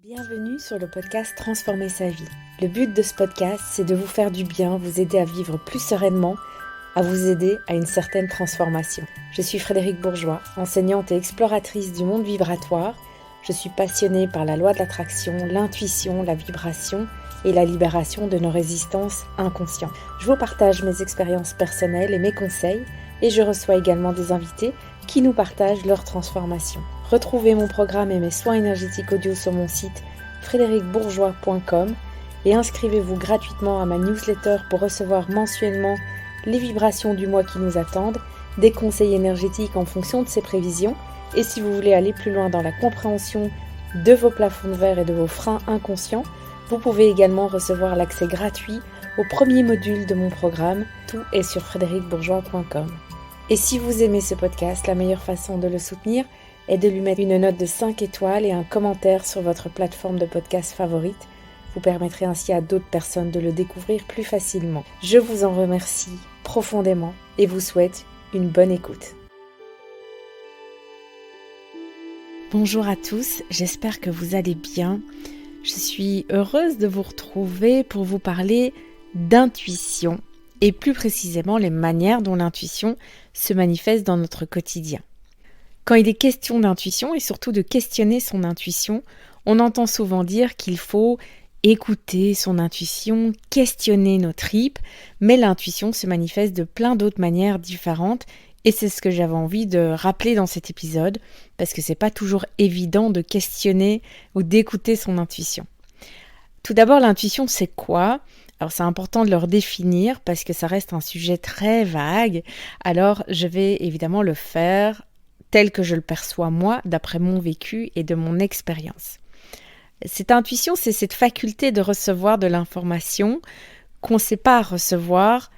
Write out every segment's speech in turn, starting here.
Bienvenue sur le podcast Transformer sa vie. Le but de ce podcast, c'est de vous faire du bien, vous aider à vivre plus sereinement, à vous aider à une certaine transformation. Je suis Frédérique Bourgeois, enseignante et exploratrice du monde vibratoire. Je suis passionnée par la loi de l'attraction, l'intuition, la vibration et la libération de nos résistances inconscientes. Je vous partage mes expériences personnelles et mes conseils et je reçois également des invités qui nous partagent leur transformation. Retrouvez mon programme et mes soins énergétiques audio sur mon site frédéricbourgeois.com et inscrivez-vous gratuitement à ma newsletter pour recevoir mensuellement les vibrations du mois qui nous attendent, des conseils énergétiques en fonction de ces prévisions et si vous voulez aller plus loin dans la compréhension de vos plafonds de verre et de vos freins inconscients, vous pouvez également recevoir l'accès gratuit au premier module de mon programme. Tout est sur frédéricbourgeois.com. Et si vous aimez ce podcast, la meilleure façon de le soutenir est de lui mettre une note de 5 étoiles et un commentaire sur votre plateforme de podcast favorite. Vous permettrez ainsi à d'autres personnes de le découvrir plus facilement. Je vous en remercie profondément et vous souhaite une bonne écoute. Bonjour à tous, j'espère que vous allez bien. Je suis heureuse de vous retrouver pour vous parler d'intuition et plus précisément les manières dont l'intuition se manifeste dans notre quotidien. Quand il est question d'intuition et surtout de questionner son intuition, on entend souvent dire qu'il faut écouter son intuition, questionner nos tripes, mais l'intuition se manifeste de plein d'autres manières différentes et c'est ce que j'avais envie de rappeler dans cet épisode parce que c'est pas toujours évident de questionner ou d'écouter son intuition. Tout d'abord, l'intuition, c'est quoi ? Alors c'est important de le redéfinir parce que ça reste un sujet très vague. Alors je vais évidemment le faire tel que je le perçois moi, d'après mon vécu et de mon expérience. Cette intuition, c'est cette faculté de recevoir de l'information qu'on ne sait pas recevoir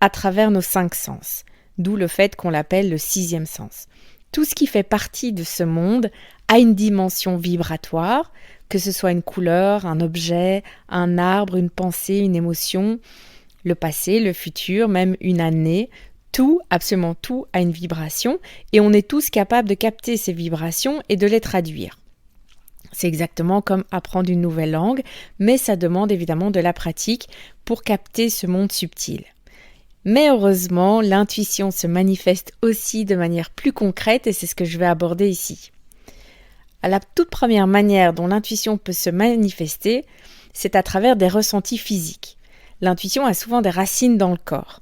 à travers nos 5 sens. D'où le fait qu'on l'appelle le 6e sens. Tout ce qui fait partie de ce monde a une dimension vibratoire, que ce soit une couleur, un objet, un arbre, une pensée, une émotion, le passé, le futur, même une année. Tout, absolument tout, a une vibration et on est tous capables de capter ces vibrations et de les traduire. C'est exactement comme apprendre une nouvelle langue, mais ça demande évidemment de la pratique pour capter ce monde subtil. Mais heureusement, l'intuition se manifeste aussi de manière plus concrète et c'est ce que je vais aborder ici. La toute première manière dont l'intuition peut se manifester, c'est à travers des ressentis physiques. L'intuition a souvent des racines dans le corps.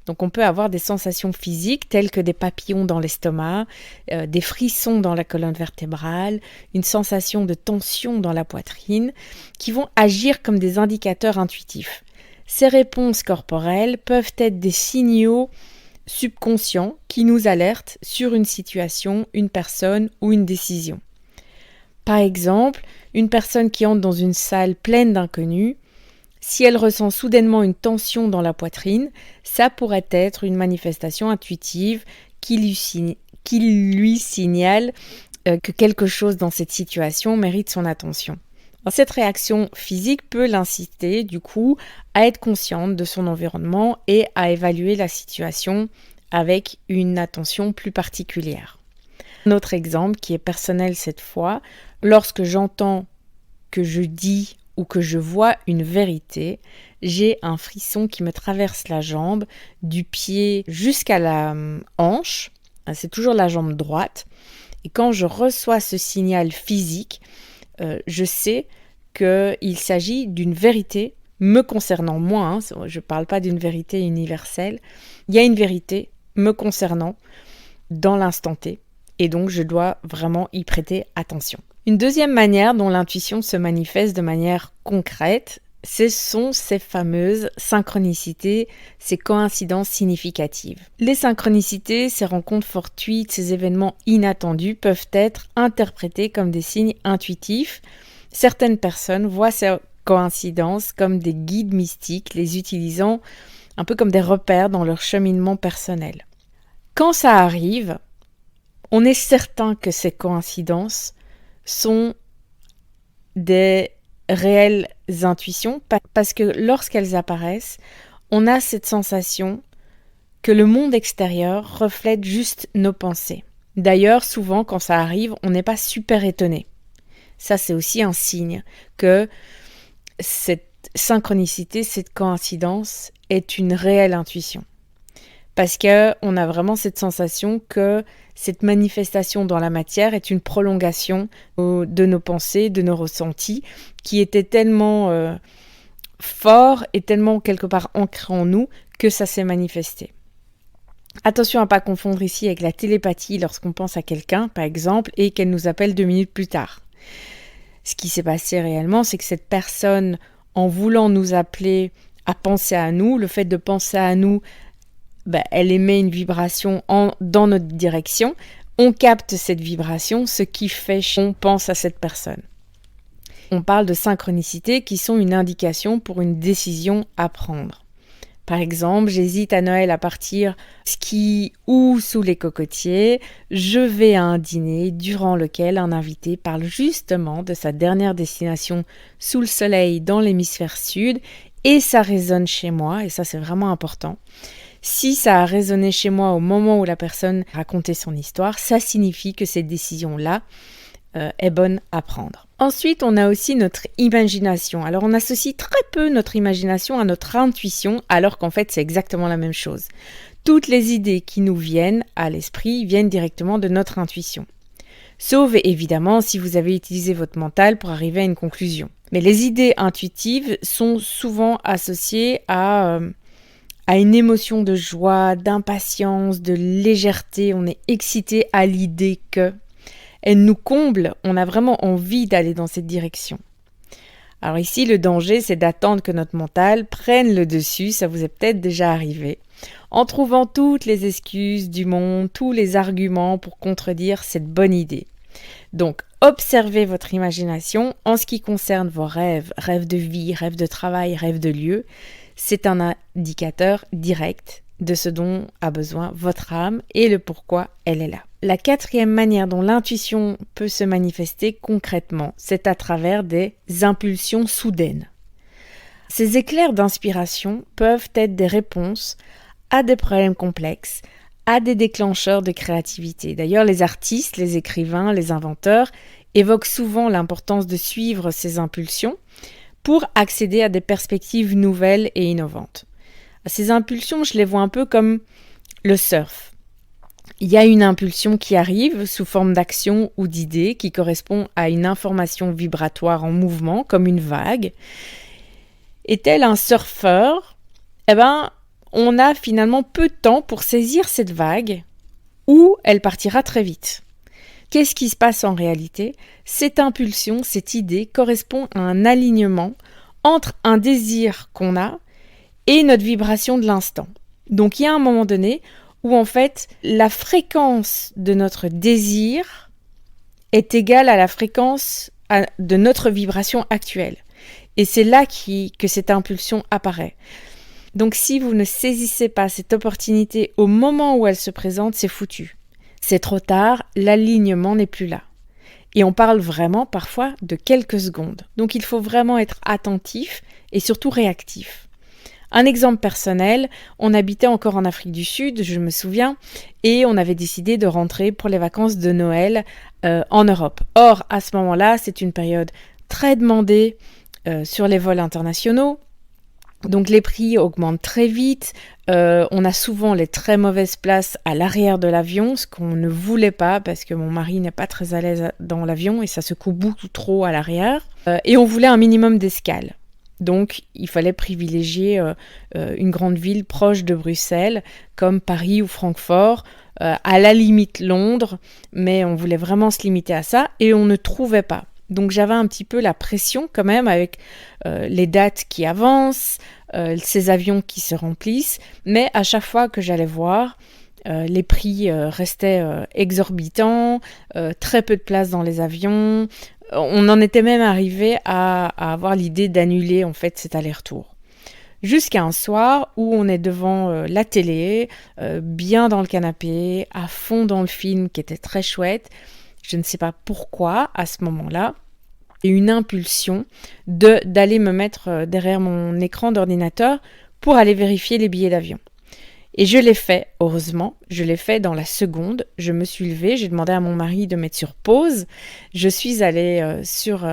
Donc on peut avoir des sensations physiques telles que des papillons dans l'estomac, des frissons dans la colonne vertébrale, une sensation de tension dans la poitrine, qui vont agir comme des indicateurs intuitifs. Ces réponses corporelles peuvent être des signaux subconscients qui nous alertent sur une situation, une personne ou une décision. Par exemple, une personne qui entre dans une salle pleine d'inconnus, si elle ressent soudainement une tension dans la poitrine, ça pourrait être une manifestation intuitive qui lui signale que quelque chose dans cette situation mérite son attention. Alors, cette réaction physique peut l'inciter du coup à être consciente de son environnement et à évaluer la situation avec une attention plus particulière. Un autre exemple qui est personnel cette fois, lorsque j'entends que je dis ou que je vois une vérité, j'ai un frisson qui me traverse la jambe, du pied jusqu'à la hanche, c'est toujours la jambe droite, et quand je reçois ce signal physique, je sais qu'il s'agit d'une vérité me concernant moi, je ne parle pas d'une vérité universelle, il y a une vérité me concernant dans l'instant T, et donc je dois vraiment y prêter attention. Une deuxième manière dont l'intuition se manifeste de manière concrète, ce sont ces fameuses synchronicités, ces coïncidences significatives. Les synchronicités, ces rencontres fortuites, ces événements inattendus peuvent être interprétés comme des signes intuitifs. Certaines personnes voient ces coïncidences comme des guides mystiques, les utilisant un peu comme des repères dans leur cheminement personnel. Quand ça arrive, on est certain que ces coïncidences sont des réelles intuitions parce que lorsqu'elles apparaissent, on a cette sensation que le monde extérieur reflète juste nos pensées. D'ailleurs, souvent quand ça arrive, on n'est pas super étonné. Ça, c'est aussi un signe que cette synchronicité, cette coïncidence est une réelle intuition. Parce qu'on a vraiment cette sensation que cette manifestation dans la matière est une prolongation de nos pensées, de nos ressentis, qui étaient tellement forts et tellement quelque part ancrés en nous que ça s'est manifesté. Attention à ne pas confondre ici avec la télépathie lorsqu'on pense à quelqu'un, par exemple, et qu'elle nous appelle 2 minutes plus tard. Ce qui s'est passé réellement, c'est que cette personne, en voulant nous appeler à penser à nous, le fait de penser à nous, elle émet une vibration dans notre direction. On capte cette vibration, ce qui fait qu'on pense à cette personne. On parle de synchronicité qui sont une indication pour une décision à prendre. Par exemple, j'hésite à Noël à partir ski ou sous les cocotiers. Je vais à un dîner durant lequel un invité parle justement de sa dernière destination sous le soleil dans l'hémisphère sud et ça résonne chez moi et ça c'est vraiment important. Si ça a résonné chez moi au moment où la personne racontait son histoire, ça signifie que cette décision-là est bonne à prendre. Ensuite, on a aussi notre imagination. Alors, on associe très peu notre imagination à notre intuition, alors qu'en fait, c'est exactement la même chose. Toutes les idées qui nous viennent à l'esprit viennent directement de notre intuition. Sauf évidemment si vous avez utilisé votre mental pour arriver à une conclusion. Mais les idées intuitives sont souvent associées à une émotion de joie, d'impatience, de légèreté. On est excité à l'idée que... Elle nous comble, on a vraiment envie d'aller dans cette direction. Alors ici, le danger, c'est d'attendre que notre mental prenne le dessus, ça vous est peut-être déjà arrivé, en trouvant toutes les excuses du monde, tous les arguments pour contredire cette bonne idée. Donc, observez votre imagination en ce qui concerne vos rêves, rêves de vie, rêves de travail, rêves de lieu. C'est un indicateur direct de ce dont a besoin votre âme et le pourquoi elle est là. La quatrième manière dont l'intuition peut se manifester concrètement, c'est à travers des impulsions soudaines. Ces éclairs d'inspiration peuvent être des réponses à des problèmes complexes, à des déclencheurs de créativité. D'ailleurs, les artistes, les écrivains, les inventeurs évoquent souvent l'importance de suivre ces impulsions pour accéder à des perspectives nouvelles et innovantes. Ces impulsions, je les vois un peu comme le surf. Il y a une impulsion qui arrive sous forme d'action ou d'idée qui correspond à une information vibratoire en mouvement, comme une vague. Et tel un surfeur, on a finalement peu de temps pour saisir cette vague ou elle partira très vite. Qu'est-ce qui se passe en réalité ? Cette impulsion, cette idée correspond à un alignement entre un désir qu'on a et notre vibration de l'instant. Donc il y a un moment donné où en fait la fréquence de notre désir est égale à la fréquence de notre vibration actuelle. Et c'est là que cette impulsion apparaît. Donc si vous ne saisissez pas cette opportunité au moment où elle se présente, c'est foutu. C'est trop tard, l'alignement n'est plus là. Et on parle vraiment parfois de quelques secondes. Donc il faut vraiment être attentif et surtout réactif. Un exemple personnel, on habitait encore en Afrique du Sud, je me souviens, et on avait décidé de rentrer pour les vacances de Noël en Europe. Or, à ce moment-là, c'est une période très demandée sur les vols internationaux. Donc les prix augmentent très vite, on a souvent les très mauvaises places à l'arrière de l'avion, ce qu'on ne voulait pas parce que mon mari n'est pas très à l'aise dans l'avion et ça se coupe beaucoup trop à l'arrière. Et on voulait un minimum d'escale. Donc il fallait privilégier une grande ville proche de Bruxelles comme Paris ou Francfort, à la limite Londres, mais on voulait vraiment se limiter à ça et on ne trouvait pas. Donc j'avais un petit peu la pression quand même avec les dates qui avancent, ces avions qui se remplissent, mais à chaque fois que j'allais voir, les prix restaient exorbitants, très peu de place dans les avions. On en était même arrivé à avoir l'idée d'annuler en fait cet aller-retour. Jusqu'à un soir où on est devant la télé, bien dans le canapé, à fond dans le film qui était très chouette. Je ne sais pas pourquoi, à ce moment-là, et une impulsion d'aller me mettre derrière mon écran d'ordinateur pour aller vérifier les billets d'avion. Et je l'ai fait, heureusement, je l'ai fait dans la seconde. Je me suis levée, j'ai demandé à mon mari de mettre sur pause. Je suis allée sur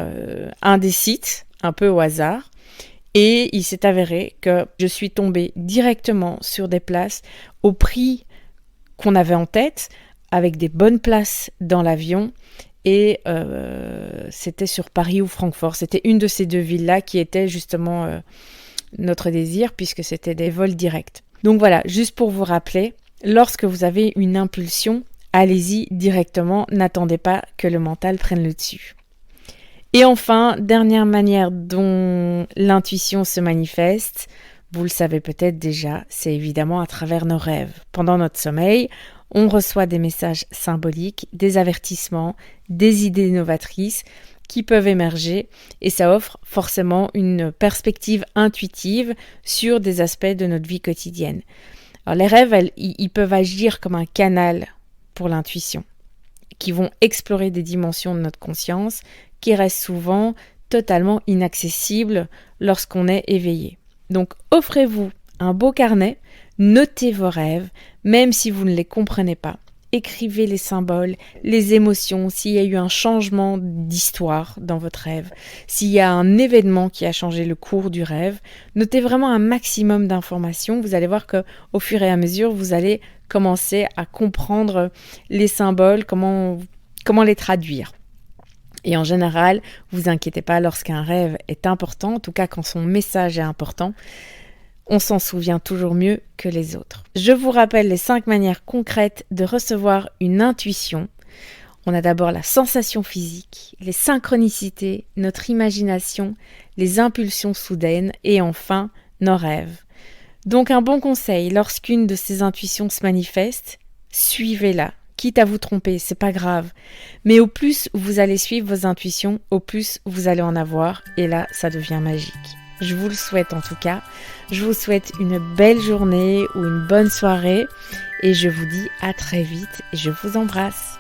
un des sites, un peu au hasard. Et il s'est avéré que je suis tombée directement sur des places au prix qu'on avait en tête, avec des bonnes places dans l'avion. Et c'était sur Paris ou Francfort. C'était une de ces deux villes-là qui était justement notre désir, puisque c'était des vols directs. Donc voilà, juste pour vous rappeler, lorsque vous avez une impulsion, allez-y directement, n'attendez pas que le mental prenne le dessus. Et enfin, dernière manière dont l'intuition se manifeste, vous le savez peut-être déjà, c'est évidemment à travers nos rêves. Pendant notre sommeil, on reçoit des messages symboliques, des avertissements, des idées novatrices qui peuvent émerger et ça offre forcément une perspective intuitive sur des aspects de notre vie quotidienne. Alors les rêves, ils peuvent agir comme un canal pour l'intuition, qui vont explorer des dimensions de notre conscience qui restent souvent totalement inaccessibles lorsqu'on est éveillé. Donc offrez-vous un beau carnet, notez vos rêves, même si vous ne les comprenez pas. Écrivez les symboles, les émotions, s'il y a eu un changement d'histoire dans votre rêve, s'il y a un événement qui a changé le cours du rêve. Notez vraiment un maximum d'informations. Vous allez voir qu'au fur et à mesure, vous allez commencer à comprendre les symboles, comment les traduire. Et en général, vous inquiétez pas lorsqu'un rêve est important, en tout cas quand son message est important. On s'en souvient toujours mieux que les autres. Je vous rappelle les 5 manières concrètes de recevoir une intuition. On a d'abord la sensation physique, les synchronicités, notre imagination, les impulsions soudaines et enfin nos rêves. Donc un bon conseil, lorsqu'une de ces intuitions se manifeste, suivez-la. Quitte à vous tromper, c'est pas grave. Mais au plus vous allez suivre vos intuitions, au plus vous allez en avoir et là ça devient magique. Je vous le souhaite en tout cas. Je vous souhaite une belle journée ou une bonne soirée et je vous dis à très vite et je vous embrasse.